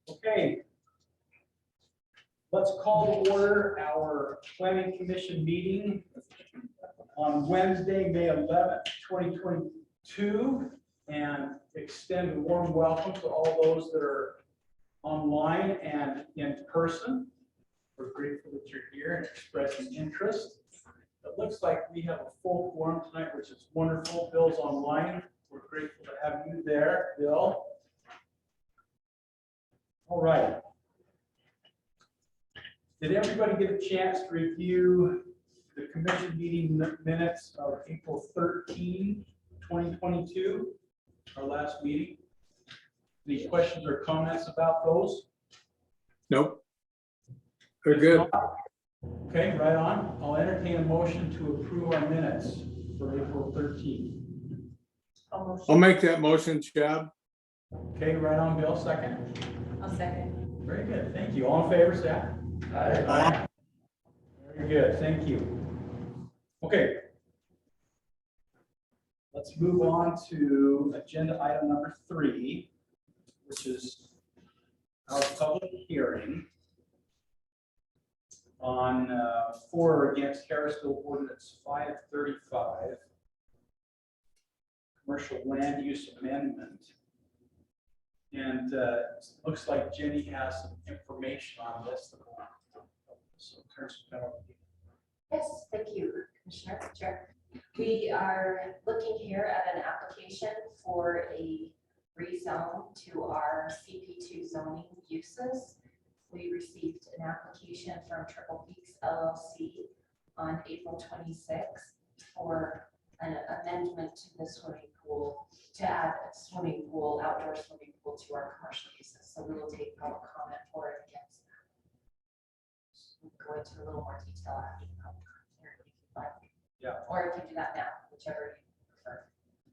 Okay. Let's call to order our planning commission meeting on Wednesday, May 11th, 2022, and extend a warm welcome to all those that are online and in person. We're grateful that you're here and expressing interest. It looks like we have a full quorum tonight, which is wonderful. Bill's online. We're grateful to have you there, Bill. All right. Did everybody get a chance to review the commission meeting minutes of April 13, 2022, our last meeting? Any questions or comments about those? Nope. They're good. Okay, right on. I'll entertain a motion to approve our minutes for April 13. I'll make that motion, Chad. Okay, right on, Bill, second. I'll second. Very good, thank you. All in favor, say aye. Aye. Very good, thank you. Okay. Let's move on to agenda item number 3, which is our public hearing on for or against Harrisville Ordinance 535, commercial land use amendment. And looks like Jenny has some information on this. So turn some time over to you. Yes, thank you, Commissioner. Chair. We are looking here at an application for a rezone to our CP2 zoning uses. We received an application from Triple Peaks LLC on April 26th for an amendment to the swimming pool, to add a swimming pool, outdoor swimming pool to our commercial uses. So we will take public comment for and against that. We'll go into a little more detail after the public hearing if you'd like. Yeah. Or you can do that now, whichever you prefer.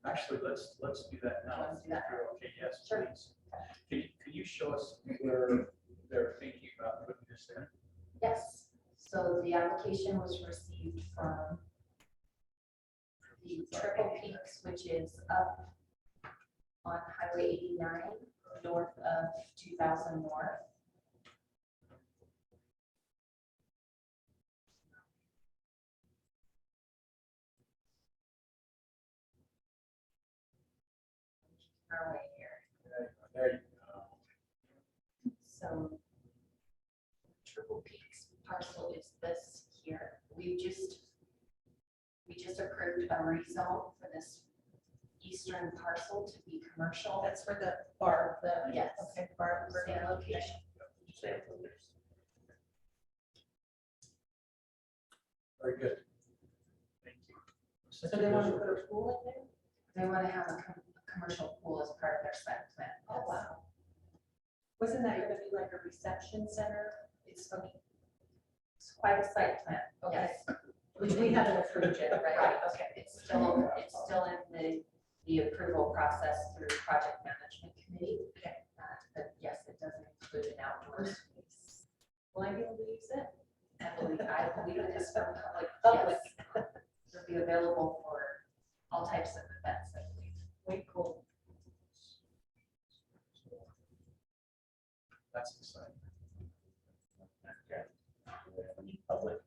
Actually, let's do that now. Let's do that. Okay, yes, Sure. please. Can you show us where they're thinking about putting this in? Yes, so the application was received from the Triple Peaks, which is up on Highway 89, north of 2000 North. Our way here. There you go. So Triple Peaks parcel is this here. We just approved a rezone for this eastern parcel to be commercial. That's for the bar, Yes. okay, bar. Same location. Very good. Thank you. So they want to put a pool in there? They want to have a commercial pool as part of their site plan. Oh, wow. Wasn't that gonna be like a reception center? It's quite a site plan. Okay. Yes. Which we haven't approved yet, right? Right. Okay. It's still in the approval process through project management committee. Okay. But yes, it does include an outdoor space. Will I be able to use it? I believe it is for public. Public. Yes. It'll be available for all types of events, I believe. Way cool. That's exciting. Okay. Public.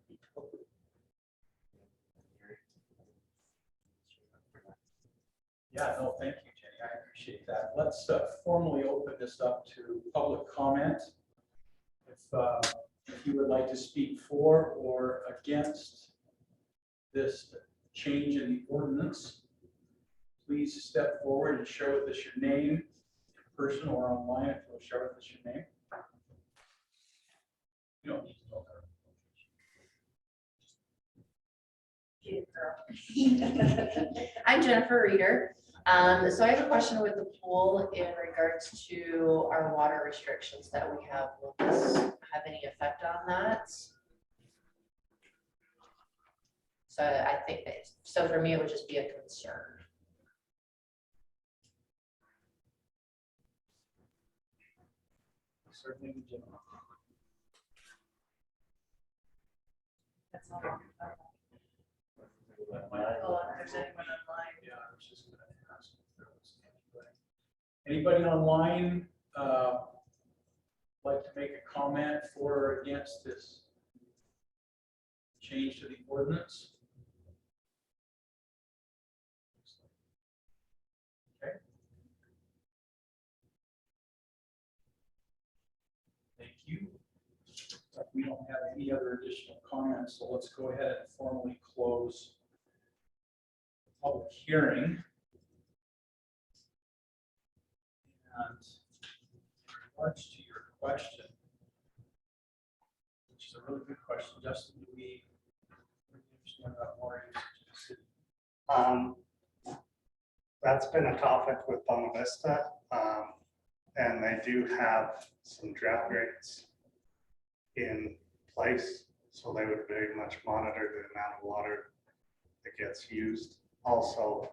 Yeah, no, thank you, Jenny. I appreciate that. Let's formally open this up to public comment. If you would like to speak for or against this change in the ordinance, please step forward and share with us your name, in person or online, if you'll share with us your name. You don't need to know that. I'm Jennifer Reeder. So I have a question with the pool in regards to our water restrictions that we have. Will this have any effect on that? So I think that, so for me, it would just be a concern. Certainly, Jim. That's all. Oh, if there's anyone online. Yeah, I was just going to ask if there was anybody. Anybody online like to make a comment for or against this change to the ordinance? Okay. Thank you. We don't have any other additional comments, so let's go ahead and formally close the public hearing. And in regards to your question, which is a really good question, Justin, do we understand about water usage in the city? That's been a topic with Bona Vista, and they do have some drought rates in place, so they would very much monitor the amount of water that gets used. Also,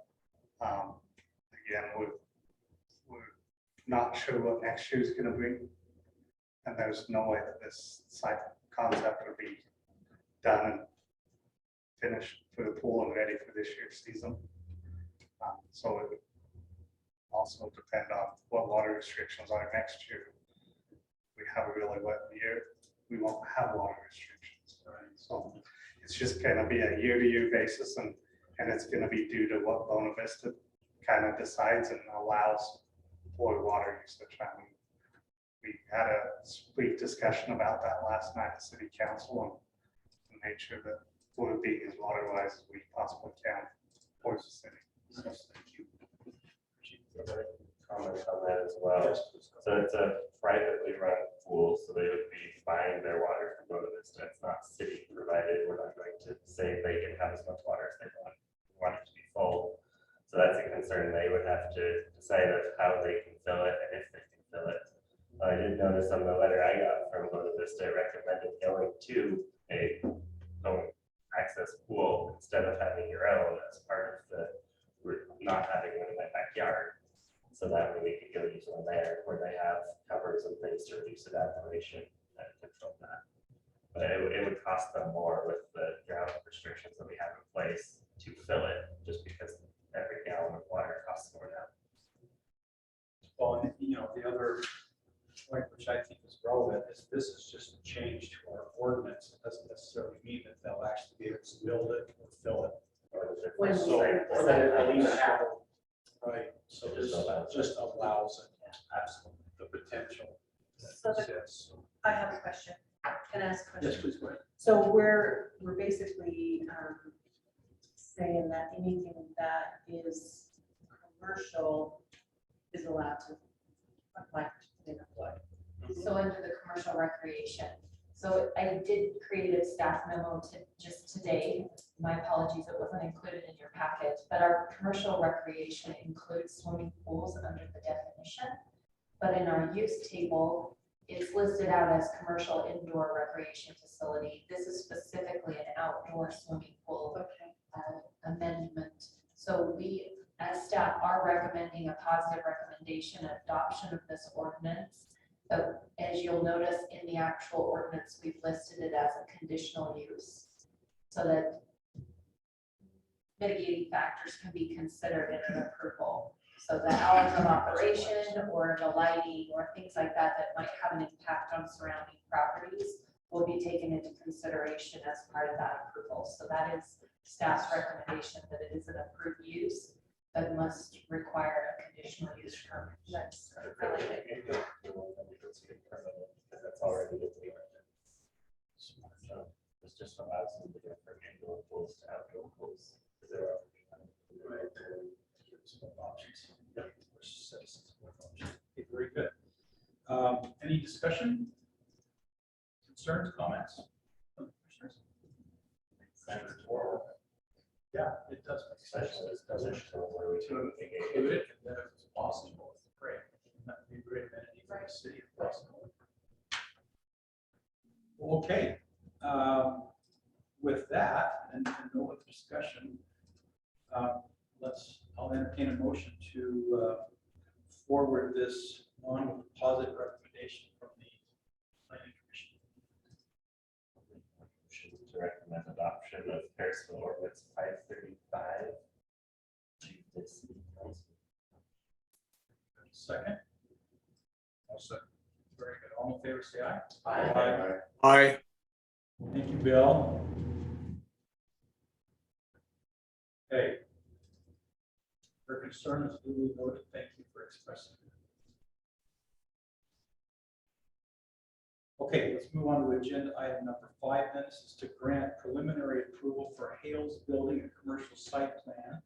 again, we're not sure what next year is going to bring, and there's no way that this site concept will be done and finished for the pool and ready for this year's season. So it would also depend on what water restrictions are next year. We have a really wet year, we won't have water restrictions. Right? So it's just going to be a year-to-year basis, and it's going to be due to what Bona Vista kind of decides and allows for water usage. I mean, we had a brief discussion about that last night at City Council and made sure that we're being as water-wise as we possibly can for the city. Yes, thank you. Comment on that as well. So it's a privately run pool, so they would be buying their water from Bona Vista. It's not city provided. We're not going to say they can have as much water as they want. We want it to be full. So that's a concern. They would have to decide of how they can fill it and if they can fill it. I did notice on the letter I got from Bona Vista recommended going to a home access pool instead of having your own as part of the not having one in my backyard. So that way we could go use one there where they have covers and things to reduce evaporation and control that. But it would cost them more with the drought restrictions that we have in place to fill it, just because every gallon of water costs more now. Well, and, you know, the other point which I think is relevant is this is just a change to our ordinance. It doesn't necessarily mean that they'll actually be able to build it or fill it. When So, we- or that at least have, right, so It this just allows it. just allows it, absolutely, the potential So that the- exists. I have a question. Can I ask a question? Yes, please, go ahead. So we're basically saying that anything that is commercial is allowed to apply to the flood. So under the commercial recreation. So I did create a staff memo just today. My apologies, it wasn't included in your packet, but our commercial recreation includes swimming pools under the definition. But in our use table, it's listed out as commercial indoor recreation facility. This is specifically an outdoor swimming pool amendment. So we, as staff, are recommending a positive recommendation, adoption of this ordinance. But as you'll notice in the actual ordinance, we've listed it as a conditional use so that mitigating factors can be considered in an approval. So the hours of operation or the lighting or things like that that might have an impact on surrounding properties will be taken into consideration as part of that approval. So that is staff's recommendation, that it is an approved use that must require a conditional use permit. That's really it. Because that's already in the ordinance. So this just allows them to go from indoor pools to outdoor pools. Because they're Right. Some options. Yep. Citizens with options. Okay, very good. Any discussion? Concerns, comments? Commissioners? Yeah, it does make sense. Especially this position where we To can include it, and then if it's possible, it's great. That would be a great amenity for the city if possible. Okay, with that, and no other discussion, I'll entertain a motion to forward this on with a positive recommendation from the planning commission. to recommend adoption of Harrisville Ordinance 535 to the city council. second? I'll second. Very good. All in favor, say aye. Aye. Aye. Thank you, Bill. Okay. Your concern is duly noted. Thank you for expressing it. Okay, let's move on to agenda item number 5. Then this is to grant preliminary approval for Hales Building, a commercial site plan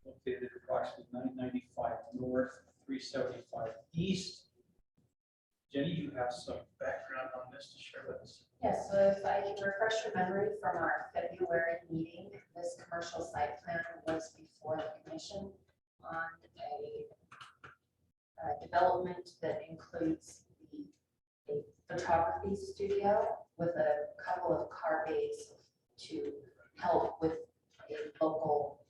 located approximately 995 north, 375 east. Jenny, you have some background on this to share with us. Yes, so if I can refresh your memory from our February meeting, this commercial site plan was before the commission on a development that includes a photography studio with a couple of car bays to help with a local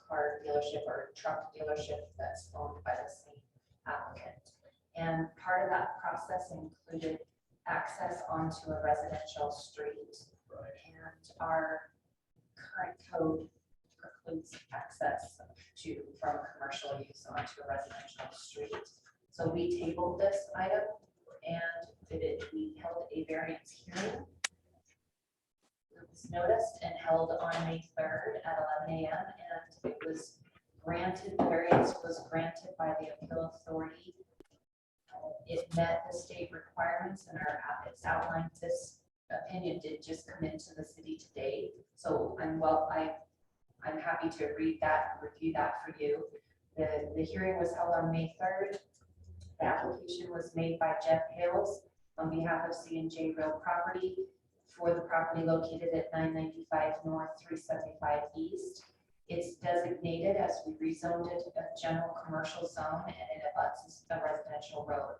car dealership or truck dealership that's owned by the same applicant. And part of that process included access onto a residential street. Right. And our current code precludes access from commercial use onto a residential street. So we tabled this item and we held a variance hearing. It was noticed and held on May 3rd at 11 a.m. and it was granted, the variance was granted by the appeal authority. It met the state requirements and it's outlined. This opinion did just come into the city today. So I'm happy to read that, review that for you. The hearing was held on May 3rd. The application was made by Jeff Hales on behalf of C&J Real Property for the property located at 995 North, 375 East. It's designated as we rezoned it a general commercial zone and it abuts a residential road.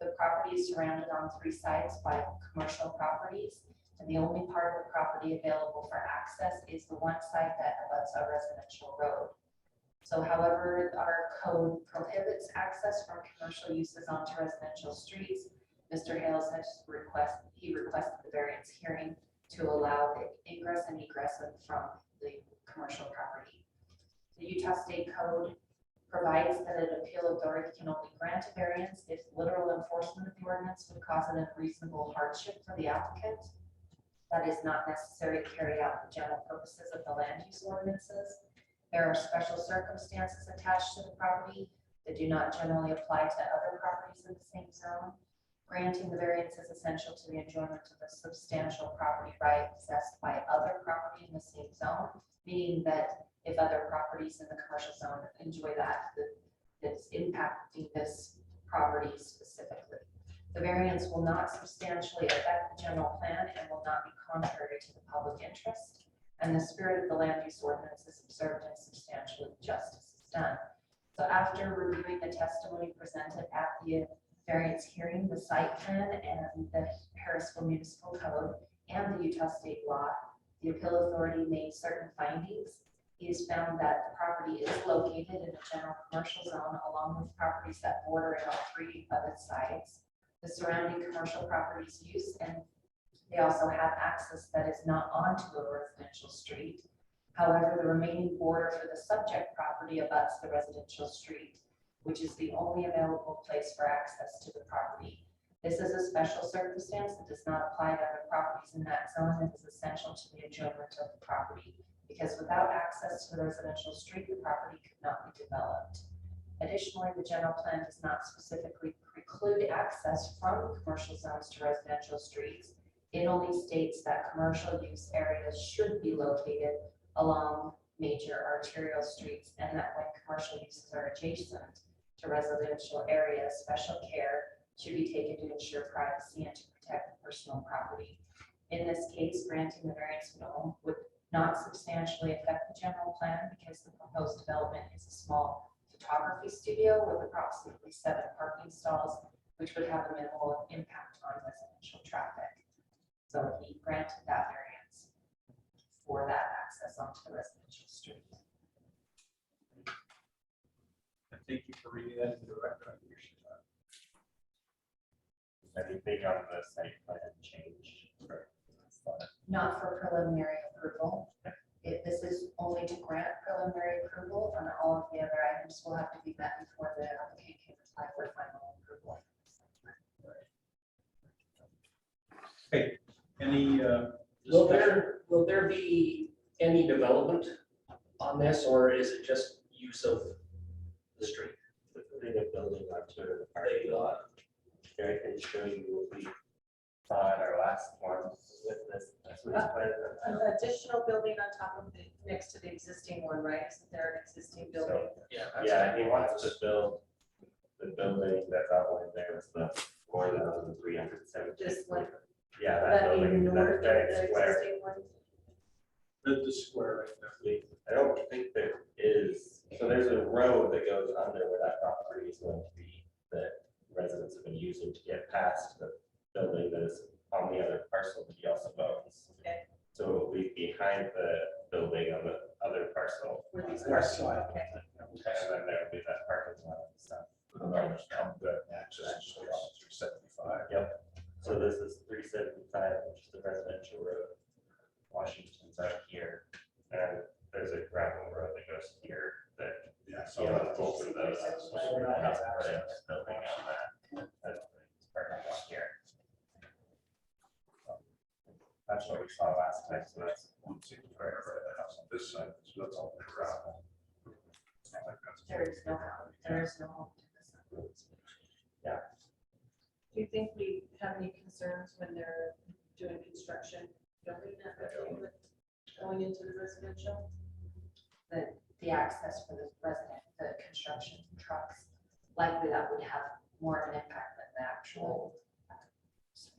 The property is surrounded on 3 sides by commercial properties, and the only part of the property available for access is the one side that abuts a residential road. So however, our code prohibits access from commercial uses onto residential streets. Mr. Hales has requested the variance hearing to allow the ingress and egress from the commercial property. The Utah State Code provides that an appeal authority can only grant a variance if literal enforcement of the ordinance would cause an unreasonable hardship for the applicant. That is not necessary to carry out the general purposes of the land use ordinances. There are special circumstances attached to the property that do not generally apply to other properties in the same zone. Granting the variance is essential to the enjoyment of a substantial property right possessed by other property in the same zone, meaning that if other properties in the commercial zone enjoy that's impacting this property specifically. The variance will not substantially affect the general plan and will not be contrary to the public interest. And the spirit of the land use ordinance is observed and substantially justice is done. So after reviewing the testimony presented at the variance hearing, the site plan and the Harrisville Municipal Code and the Utah State Law, the appeal authority made certain findings. He has found that the property is located in a general commercial zone along with properties that border it on 3 of its sides. The surrounding commercial properties use, and they also have access that is not onto a residential street. However, the remaining border for the subject property abuts the residential street, which is the only available place for access to the property. This is a special circumstance that does not apply to other properties in that zone and is essential to the enjoyment of the property, because without access to the residential street, the property could not be developed. Additionally, the general plan does not specifically preclude access from commercial zones to residential streets. It only states that commercial use areas should be located along major arterial streets and that when commercial uses are adjacent to residential areas, special care should be taken to ensure privacy and to protect personal property. In this case, granting the variance would not substantially affect the general plan because the proposed development is a small photography studio with approximately 7 parking stalls, which would have a minimal impact on residential traffic. So he granted that variance for that access onto the residential street. Thank you for reading that into the record. I appreciate that. Anything on the site plan change? Not for preliminary approval. If this is only to grant preliminary approval, and all of the other items will have to be met before the applicant can apply for Any, Will discussion? will there be any development on this, or is it just use of the street? We're putting a building onto the parking lot. Here I can show you what we saw at our last one with this. That's what it's planning An on. additional building on top of the, next to the existing one, right? Isn't there an existing building? Yeah, he wants to build the building that's outlined there is the 4,370. Just like Yeah, that that building, north of that the square. existing one? the square right there. I don't think there is, so there's a road that goes under where that property is going to be, that residents have been using to get past the building that is on the other parcel that he also owns. Okay. So it will be behind the building on the other parcel. Where these West are, side. okay. And then there will be that parking lot and stuff. Yep, so this is 375, which is the residential road. Washington's out here, and there's a gravel road that goes here that, Yeah, you know, both of those. Building on that. That's parking lot here. That's what we saw last time, so that's. This side, so that's all gravel. There is no home, there is no home to this. Yeah. Do you think we have any concerns when they're doing construction, building that, going into the residential? The access for the resident, the construction trucks, likely that would have more of an impact than the actual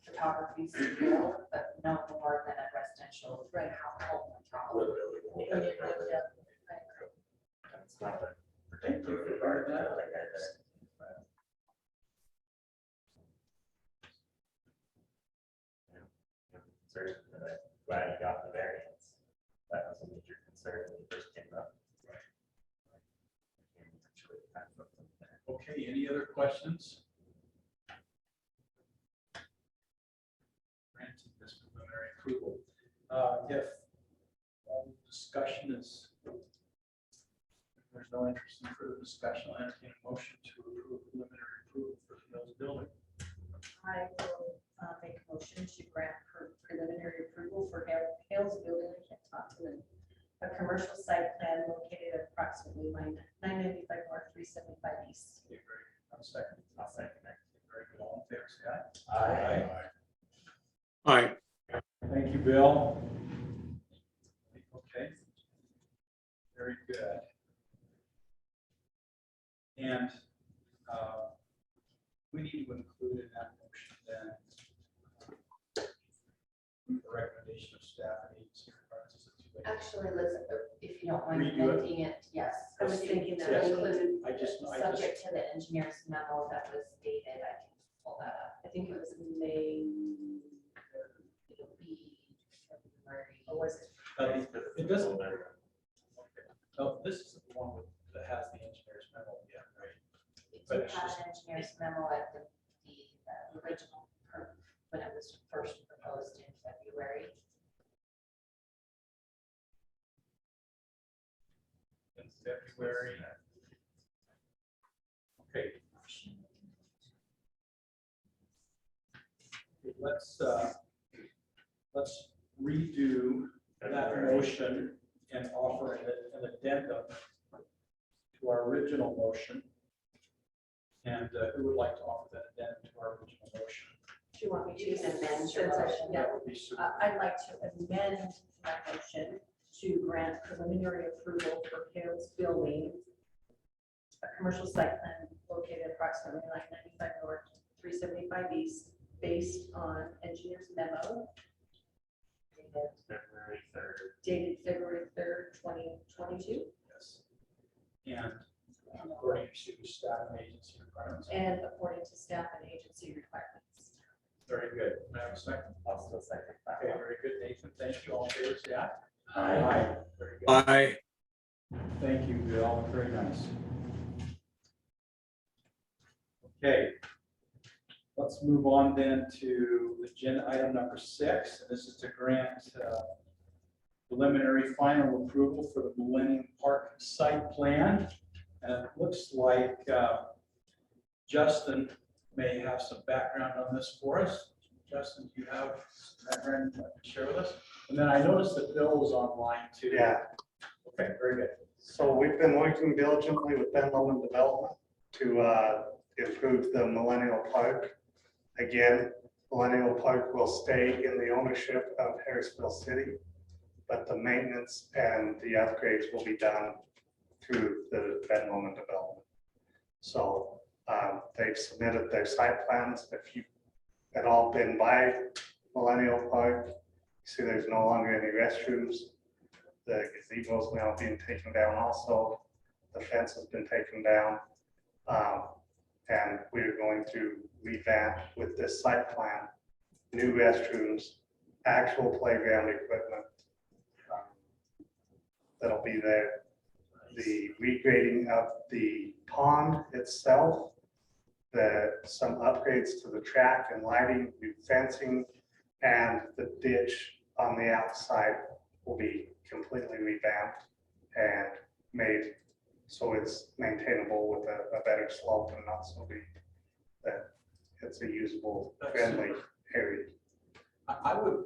photography still, but no more than a residential Right. home. It's not a. Thank you for bringing that up. Certainly, I'm glad you got the variance. That was a major concern when it first came up. Okay, any other questions? Granting this preliminary approval. If discussion is, if there's no interest in further discussion, I'll entertain a motion to approve preliminary approval for the Hales Building. I will make a motion to grant preliminary approval for Hales Building, I can't talk to them. A commercial site plan located at approximately 995 North, 375 East. Okay, very good. Have a second. I'll second that. Very good. All in favor, say aye. Aye. Aye. Thank you, Bill. Okay. Very good. And we need to include in that motion then the recommendation of staff and agency requirements. Is it too late? Actually, let's, if you don't mind Redo it? amending it, yes. I was thinking that. Yes. Include, I subject to the engineer's memo that was dated, I can pull that up. I think it was May, It'll be February. or was it? It doesn't. Oh, this is the one that has the engineer's memo, yeah, right? It But did it's have just- an engineer's memo at the original, when it was first proposed in February. In February. Okay. Let's redo that motion and offer an addendum to our original motion. And who would like to offer that addendum to our original motion? Do you want me to? You can amend your Since I- motion. Yeah, That would be super. I'd like to amend my motion to grant preliminary approval for Hales Building, a commercial site plan located approximately 995 North, 375 East, based on engineer's memo February 3rd. dated February 3rd, 2022, Yes. And according to staff and agency requirements. and according to staff and agency requirements. Very good. May I have a second? I'll still second that. Okay, very good, Nathan. Thank you. All in favor, say aye. Aye. Very good. Aye. Thank you, Bill. Very nice. Okay. Let's move on then to agenda item number 6. And this is to grant preliminary final approval for the Millenium Park Site Plan. And it looks like Justin may have some background on this for us. Justin, do you have that Brandon you'd like to share with us? And then I noticed that Bill was online too. Yeah, Okay, very good. so we've been working diligently with Ben Lomond Development to improve the Millennium Park. Again, Millennium Park will stay in the ownership of Harrisville City, but the maintenance and the upgrades will be done through the Ben Lomond Development. So they've submitted their site plans. If you had all been by Millennium Park, you see there's no longer any restrooms. The gazebo's now being taken down also. The fence has been taken down. And we're going to revamp with this site plan, new restrooms, actual playground equipment that'll be there. The regrading of the pond itself, some upgrades to the track and lighting, new fencing, and the ditch on the outside will be completely revamped and made so it's maintainable with a better slope and not so deep, that it's a usable, friendly area. I would,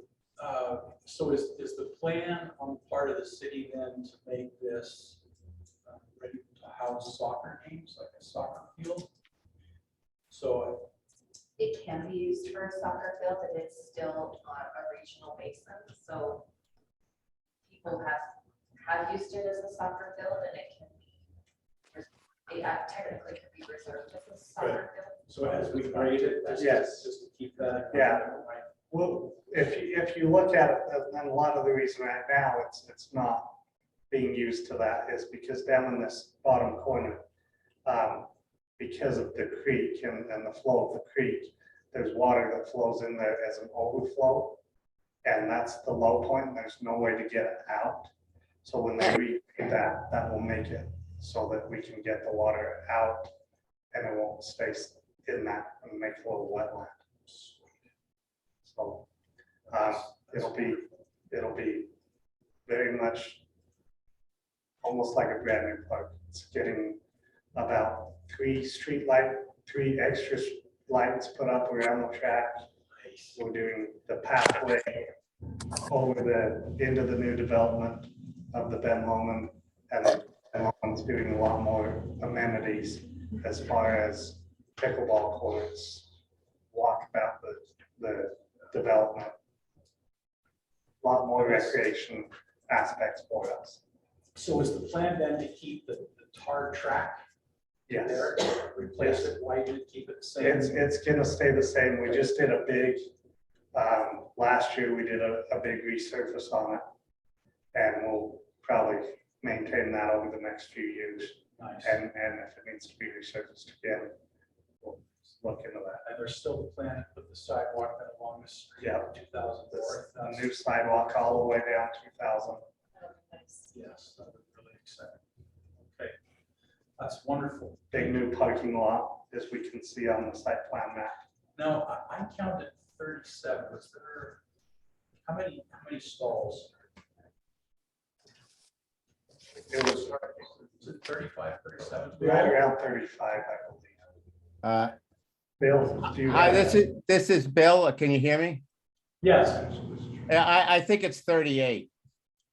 so is the plan on the part of the city then to make this ready to house soccer games, like a soccer field? So, It can be used for a soccer field, but it's still on a regional basin, so people have used it as a soccer field, and it can be, technically could be reserved as a soccer field. so as we grade it, Yes. just to keep that. Yeah. Well, if you look at it, and a lot of the reason right now it's not being used to that is because down in this bottom corner, because of the creek and the flow of the creek, there's water that flows in there as an overflow. And that's the low point. There's no way to get it out. So when they read that will make it so that we can get the water out and it won't stay in that and make a little wetland. So it'll be very much almost like a brand new park. It's getting about 3 extra lights put up around the track. We're doing the pathway over into the new development of the Ben Lomond, and Ben Lomond's doing a lot more amenities as far as pickleball courts, walk about the development, a lot more recreation aspects for us. So is the plan then to keep the tar track Yes. there, replace it, widen it, keep it the same? It's gonna stay the same. We just did a big, last year we did a big resurface on it. And we'll probably maintain that over the next few years. Nice. And if it needs to be resurfaced again, we'll look into that. And there's still the plan to put the sidewalk that along the street, Yeah. 2004. A new sidewalk all the way down 2000. Yes, that would really exciting. Okay, that's wonderful. Big new parking lot, as we can see on the site plan map. Now, I counted 37. Was there, how many stalls? It was Is it 35, 37? right around 35, I believe. Bill, do you? Hi, have- this is Bill. Can you hear me? Yes. Yeah, I think it's 38.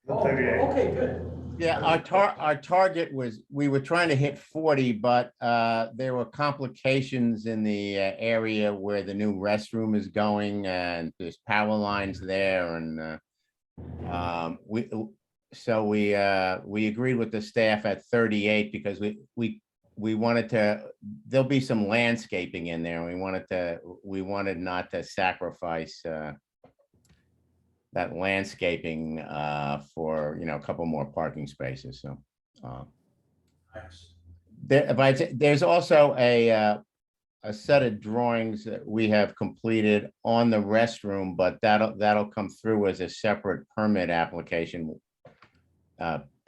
Oh, 38. okay, good. Yeah, our target was, we were trying to hit 40, but there were complications in the area where the new restroom is going, and there's power lines there, and we agreed with the staff at 38 because we wanted to, there'll be some landscaping in there. We wanted not to sacrifice that landscaping for, a couple more parking spaces, so. Nice. There's also a set of drawings that we have completed on the restroom, but that'll come through as a separate permit application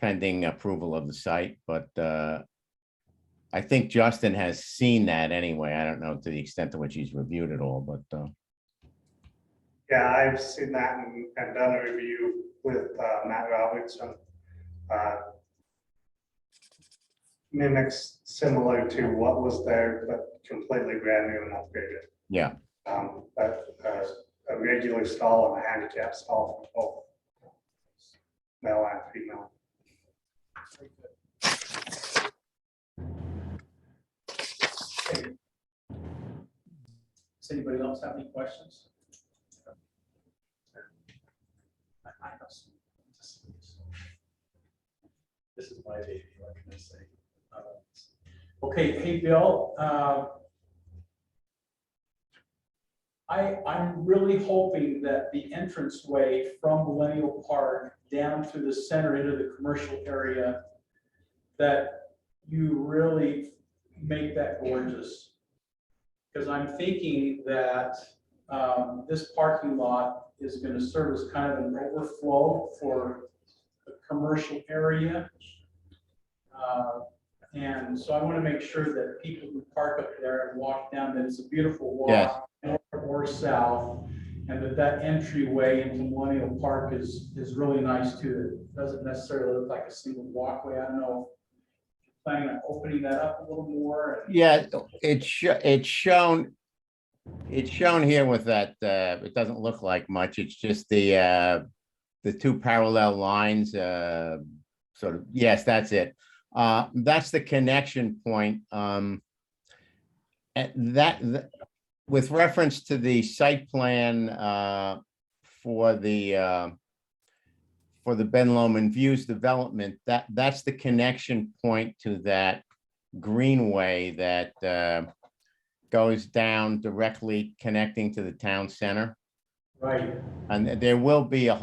pending approval of the site, but I think Justin has seen that anyway. I don't know to the extent to which he's reviewed it all, but Yeah, I've seen that and done a review with Matt Robertson. Mimics similar to what was there, but completely brand new and upgraded. yeah. But a regular stall and a handicap stall for both male and female. Does anybody else have any questions? I have some. This is my baby, what can I say? Okay, hey, Bill. I'm really hoping that the entranceway from Millennium Park down to the center into the commercial area, that you really make that gorgeous. Because I'm thinking that this parking lot is going to serve as kind of an overflow for the commercial area. And so I want to make sure that people who park up there and walk down, that it's a beautiful Yes. walk, north or south, and that entryway into Millennium Park is really nice too. It doesn't necessarily look like a single walkway. I don't know if you're planning on opening that up a little more. Yeah, it's shown here with that, it doesn't look like much. It's just the two parallel lines, sort of, yes, that's it. That's the connection point. And with reference to the site plan for the Ben Lomond Views development, that's the connection point to that greenway that goes down directly connecting to the town center. Right. And there will be a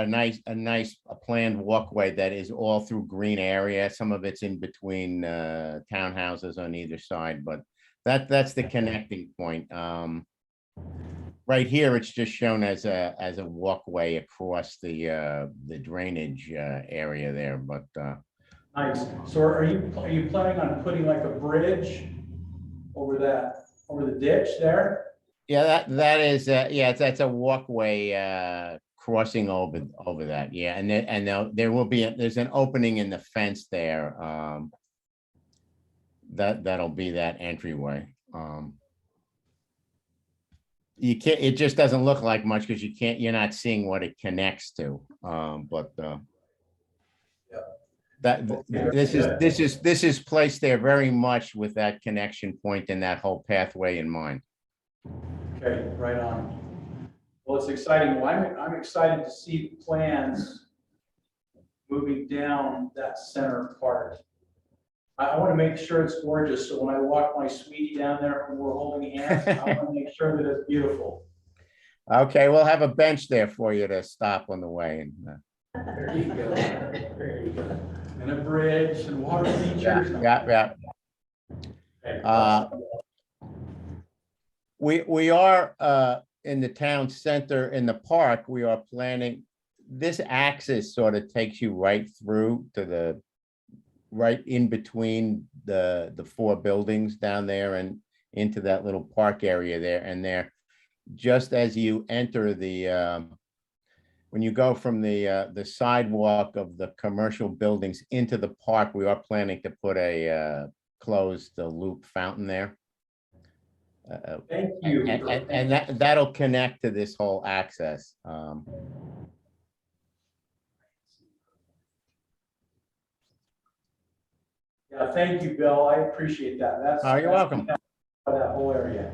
nice planned walkway that is all through green area. Some of it's in between townhouses on either side, but that's the connecting point. Right here, it's just shown as a walkway across the drainage area there, but Nice. So are you planning on putting like a bridge over the ditch there? yeah, that is yeah, that's a walkway crossing over that. Yeah, and there will be there's an opening in the fence there. That'll be that entryway. You can't. It just doesn't look like much because you're not seeing what it connects to. This is placed there very much with that connection point and that whole pathway in mind. Okay, right on. Well, it's exciting. Well, I'm excited to see the plans moving down that center part. I want to make sure it's gorgeous. So when I walk my sweetie down there and we're holding hands, I want to make sure that it's beautiful. Okay, we'll have a bench there for you to stop on the way. And There you go. There you go. And a bridge and water features. yeah. Okay. We are in the town center in the park. We are planning, this axis sort of takes you right through to right in between the four buildings down there and into that little park area there. And there, just as you enter when you go from the sidewalk of the commercial buildings into the park, we are planning to put a closed loop fountain there. Thank you. And that'll connect to this whole access. Yeah, thank you, Bill. I appreciate that. Oh, you're welcome. That whole area.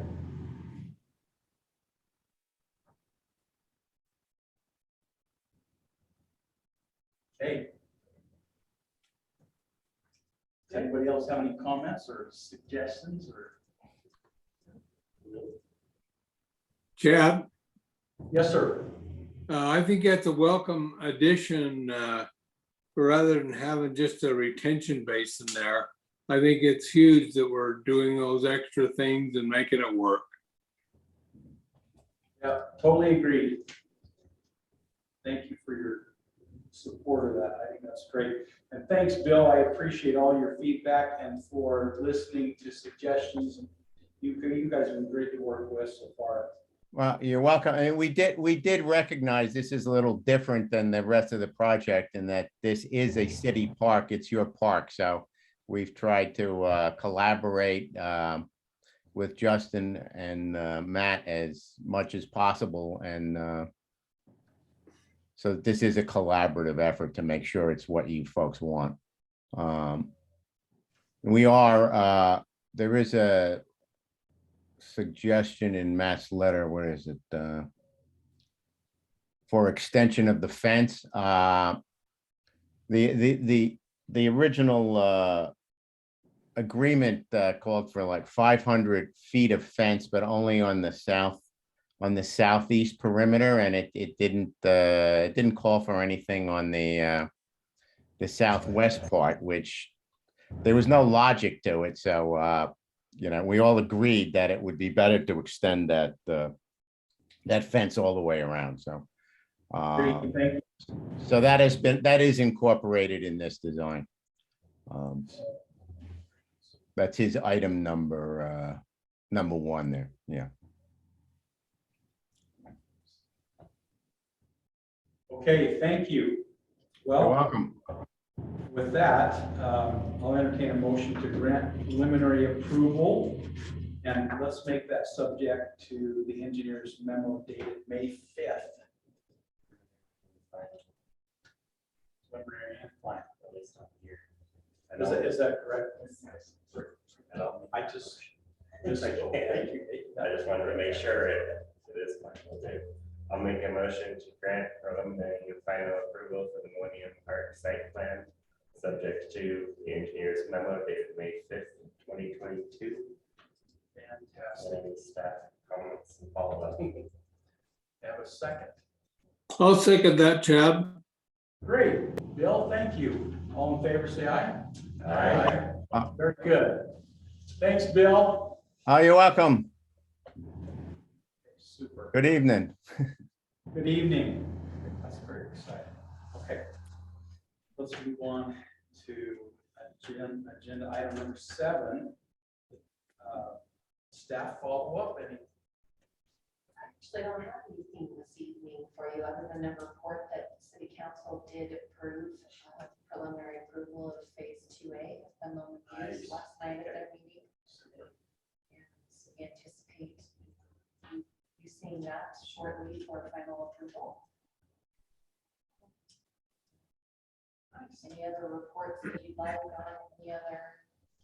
Okay. Does anybody else have any comments or suggestions or? Chad, Yes, sir. I think that's a welcome addition, rather than having just a retention basin there. I think it's huge that we're doing those extra things and making it work. Yeah, totally agree. Thank you for your support of that. I think that's great. And thanks, Bill. I appreciate all your feedback and for listening to suggestions. You guys have been great to work with so far. Well, you're welcome. And we did recognize this is a little different than the rest of the project in that this is a city park. It's your park. So we've tried to collaborate with Justin and Matt as much as possible. And so this is a collaborative effort to make sure it's what you folks want. We are, there is a suggestion in Matt's letter, where is it? For extension of the fence. The original agreement called for like 500 feet of fence, but only on the southeast perimeter, and it didn't call for anything on the southwest part, which there was no logic to it. So you know, we all agreed that it would be better to extend that fence all the way around. So Great, thank you. so that is incorporated in this design. That's his item number 1 there. Yeah. Okay, thank you. You're Well, welcome. with that, I'll entertain a motion to grant preliminary approval. And let's make that subject to the engineer's memo dated May 5th. Preliminary and final. Is that correct? I just Thank you. I just wanted to make sure it is final too. I'll make a motion to grant preliminary and final approval for the Millenium Park Site Plan, subject to the engineer's memo dated May 5th, 2022. Fantastic. And staff comments and follow-up. Have a second. I'll second that, Chad. Great. Bill, thank you. All in favor, say aye. Aye. Very good. Thanks, Bill. Oh, you're welcome. Super. Good evening. Good evening. That's very exciting. Okay. Let's move on to agenda item number 7. Staff follow-up. Any Actually, I don't have anything this evening for you other than a report that City Council did approve preliminary approval of phase 2A of the Millenium use last night at their meeting. And so we anticipate you seeing that shortly for final approval. Any other reports that you'd like on any other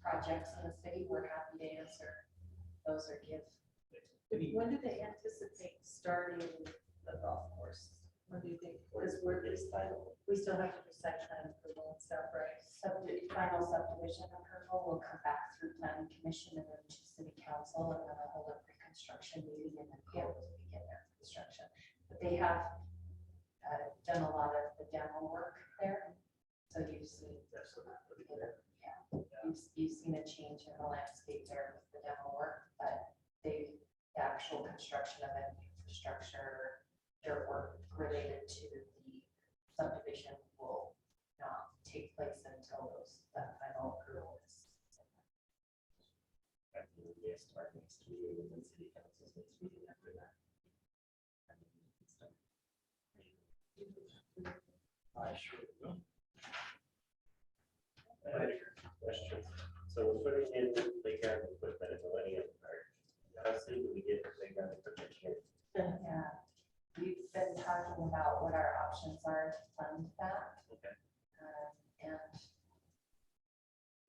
projects in the city, we're happy to answer those or give. When do they anticipate starting the golf course? When do you think? Because we still have to do site plan approval and stuff, right? Final subdivision approval will come back through planning commission and then to city council, and then they'll hold a pre-construction meeting and then be able to begin their construction. But they have done a lot of the demo work there. So you've seen, you've seen a change in the landscape there with the demo work, but the actual construction of any infrastructure, dirt work related to the subdivision will not take place until that final approval is. Yes, our next meeting with the city council's next meeting after that. I sure will. Questions? So we're putting in playground equipment at Millenium Park. How soon do we get the playground equipment here? Yeah, we've been talking about what our options are to fund that. Okay. And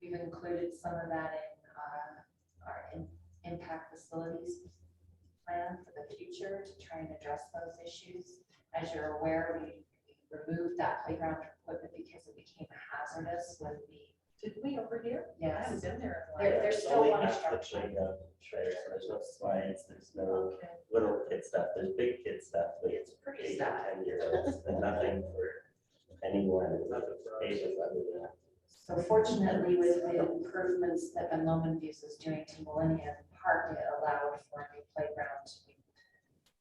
we've included some of that in our impact facilities plan for the future to try and address those issues. As you're aware, we removed that playground equipment because it became hazardous when Did we over here? I yes, haven't been there in a while. there's It's still only one half the structure. playground shredder, so there's no slides, there's no Okay. little kid stuff, there's big kid stuff, like it's Pretty 8 to sad. 10-year-olds, and nothing for anyone, ages under that. So fortunately, with the improvements that Millenium is doing to Millenium Park, it allowed for a new playground to be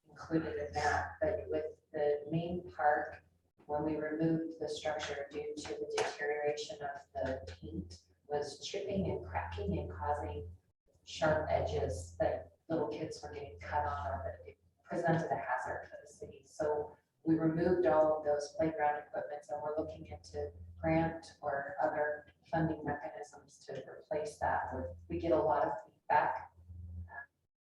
included in that. But with the main park, when we removed the structure due to the deterioration of the paint, was chipping and cracking and causing sharp edges that little kids were getting cut on, or that it presented a hazard for the city. So we removed all of those playground equipments, and we're looking into grant or other funding mechanisms to replace that. We get a lot of feedback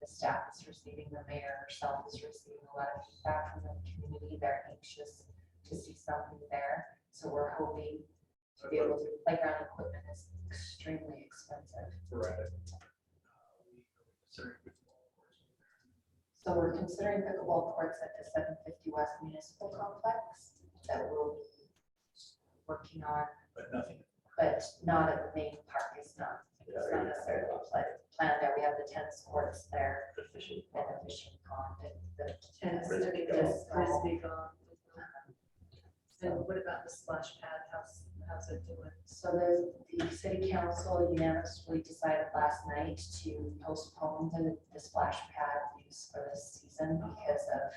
the staff is receiving, the mayor herself is receiving a lot of feedback from the community. They're anxious to see something there. So we're hoping to be able to, playground equipment is extremely expensive. Right. So we're considering pickleball courts at the 750 West Municipal Complex that we'll be working on, But nothing. but not at the main park. It's not necessarily planned there. We have the tennis courts there The fishing and a fishing pond and the Tennis, Frisbee frisbee golf. And what about the splash pad? How's it doing? So the city council unanimously decided last night to postpone the splash pad use for this season because of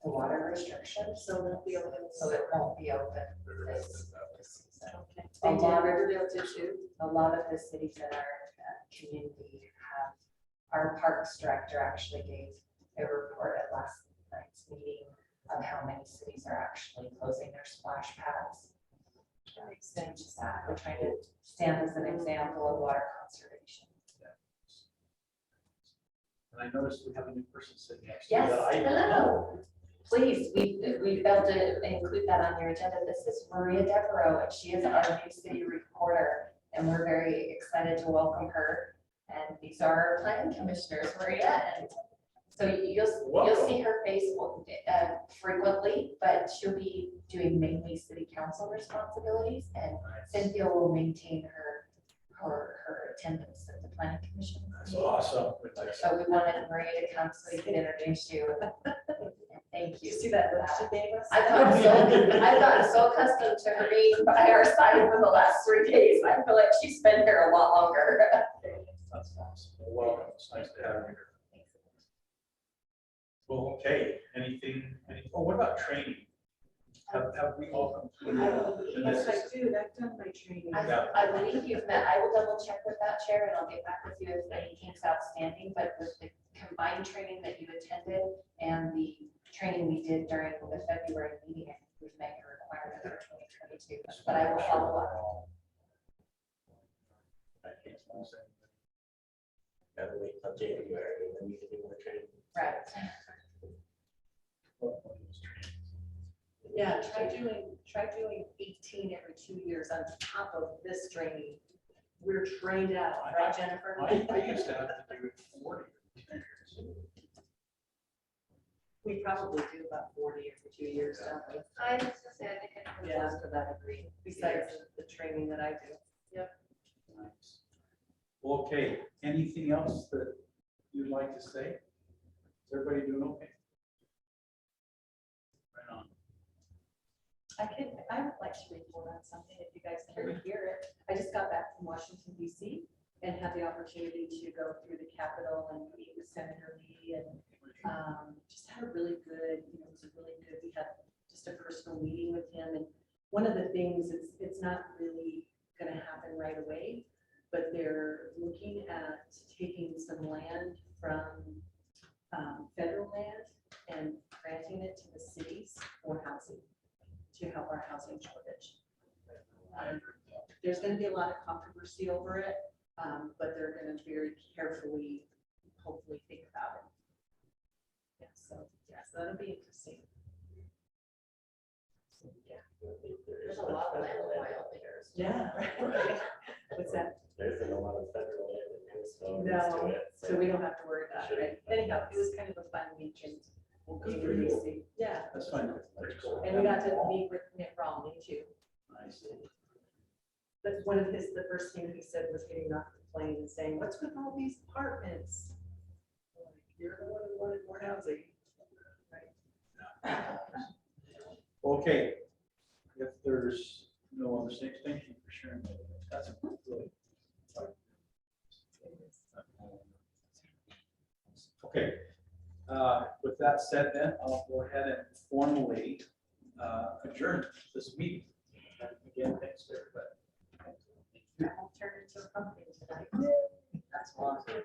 the water restrictions. So we'll be able to. So it won't be open this season. Okay. A They did, lot of- Riverdale did too. A lot of the cities in our community have, our parks director actually gave a report at last night's meeting of how many cities are actually closing their splash pads. Saying just that, we're trying to stand as an example of water conservation. And I noticed we have a new person sitting next to you. Yes, that I- hello. Please, we failed to include that on your agenda. This is Maria Devereaux, and she is our new city reporter, and we're very excited to welcome her. And these are our planning commissioners, Maria, and so you'll see her face frequently, but she'll be doing mainly city council responsibilities, and Cynthia will maintain her attendance at the planning commission. That's awesome. So we wanted Maria to come so we could introduce you. Thank you. You see that look she gave us? I've gotten so accustomed to her being by our side for the last 3 days. I feel like she's been here a lot longer. That's awesome. Well, welcome. It's nice to have you here. Well, okay, oh, what about training? Have we all completed? the Yes, I necessary- do. I've done my training. I believe you've met, I will double check with that chair and I'll get back with you if anything's outstanding, but with the combined training that you attended and the training we did during the February meeting, we've met your requirement for 2022, but I will follow up. I can't say. Gotta wait till January and then we can do more training. Right. What one of those trainings? Yeah, try doing 18 every 2 years on top of this training. We're trained out, right, Jennifer? I used to have to do 40. We probably do about 40 every 2 years, don't we? I was gonna say, I think I could Yeah. close to that agree. Besides the training that I do. Nice. Well, okay, anything else that you'd like to say? Is everybody doing okay? Right on. I would like to report on something if you guys care to hear it. I just got back from Washington DC and had the opportunity to go through the Capitol and meet with Senator Lee and just had a really good, it was a really good, we had just a personal meeting with him. And one of the things is it's not really going to happen right away, but they're looking at taking some land from federal land and granting it to the cities for housing, to help our housing shortage. There's going to be a lot of controversy over it, but they're going to very carefully, hopefully, think about it. So that'll be interesting. There's a lot of land in Wyoming. Yeah. Right. What's that? There's been a lot of federal land in this, so. No, so we don't have to worry about it. Anyhow, it was kind of a fun weekend. Well, good for you. Yeah, That's fine. and we got to meet with Mitt Romney too. Nice. But one of the first thing he said was getting off the plane and saying, what's with all these apartments? I'm like, you're the one who wanted more housing. Okay, if there's no other things, thank you for sharing that. That's really. Okay, with that said then, I'll go ahead and formally adjourn this meeting. And again, thanks to everybody. I'll turn into a pumpkin tonight. That's awesome.